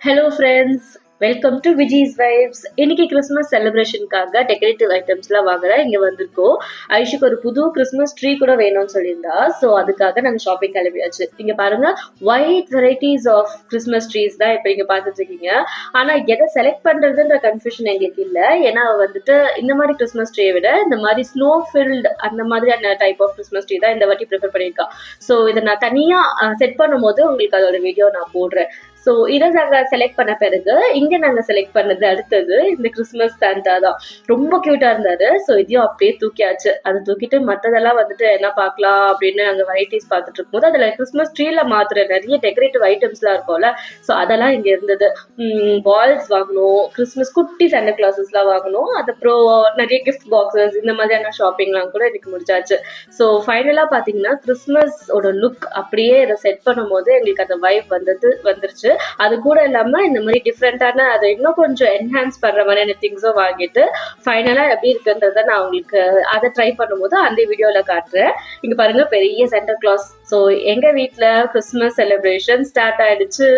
Hello friends, welcome to Viji's vibes. இன்னைக்கு Christmas செலிப்ரேஷனுக்காக decorative ஐட்டம்ஸ்லாம் வாங்குறேன். இங்கே வந்திருக்கோம். ஐஷுக்கு ஒரு புது கிறிஸ்மஸ் ட்ரீ கூட வேணும்னு சொல்லியிருந்தா, ஸோ அதுக்காக நாங்கள் ஷாப்பிங் கிளம்பியாச்சு. இங்கே பாருங்க, white varieties of Christmas trees தான் இப்போ இங்கே பார்த்துட்டு இருக்கீங்க. ஆனால் எதை செலக்ட் பண்ணுறதுன்ற கன்ஃபியூஷன் எங்களுக்கு இல்லை. ஏன்னா வந்துட்டு இந்த மாதிரி கிறிஸ்மஸ் ட்ரீயை விட இந்த மாதிரி ஸ்னோ ஃபில்டு அந்த மாதிரியான டைப் ஆஃப் கிறிஸ்மஸ் ட்ரீ தான் இந்த வாட்டி ப்ரிஃபர் பண்ணியிருக்கா. ஸோ இதை நான் தனியாக செட் பண்ணும்போது உங்களுக்கு அதோட வீடியோ நான் போடுறேன். ஸோ இதை நாங்கள் செலக்ட் பண்ண பிறகு இங்கே நாங்கள் செலக்ட் பண்ணது அடுத்தது இந்த கிறிஸ்மஸ் சாண்டா தான். ரொம்ப க்யூட்டாக இருந்தாரு. ஸோ இதையும் அப்படியே தூக்கியாச்சு. அதை தூக்கிட்டு மற்றதெல்லாம் வந்துட்டு என்ன பார்க்கலாம் அப்படின்னு நாங்கள் வெரைட்டிஸ் பார்த்துட்டு இருக்கும்போது அதில் கிறிஸ்மஸ் ட்ரீல மாத்திர நிறைய டெக்கரேட்டிவ் ஐட்டம்ஸ்லாம் இருக்கும்ல. ஸோ அதெல்லாம் இங்கே இருந்தது. பால்ஸ் வாங்கணும், கிறிஸ்மஸ் குட்டி சாண்டா கிளாஸஸ்லாம் வாங்கணும், அதுக்கப்புறம் நிறைய கிஃப்ட் பாக்ஸஸ், இந்த மாதிரியான ஷாப்பிங்லாம் கூட எனக்கு முடிச்சாச்சு. ஸோ ஃபைனலாக பார்த்தீங்கன்னா கிறிஸ்மஸோட லுக் அப்படியே இதை செட் பண்ணும்போது எங்களுக்கு அந்த வைப் வந்துருச்சு. அது கூட இல்லாம இந்த மாதிரி டிஃப்ரெண்டான அதை இன்னும் கொஞ்சம் என்ஹான்ஸ் பண்ற மாதிரியான திங்ஸும் வாங்கிட்டு ஃபைனலா எப்படி இருக்குன்றத நான் உங்களுக்கு அதை ட்ரை பண்ணும்போது அந்த வீடியோல காட்டுறேன். இங்க பாருங்க, பெரிய சென்டர் கிளாஸ். ஸோ எங்க வீட்டுல கிறிஸ்மஸ் செலிப்ரேஷன் ஸ்டார்ட் ஆயிடுச்சு.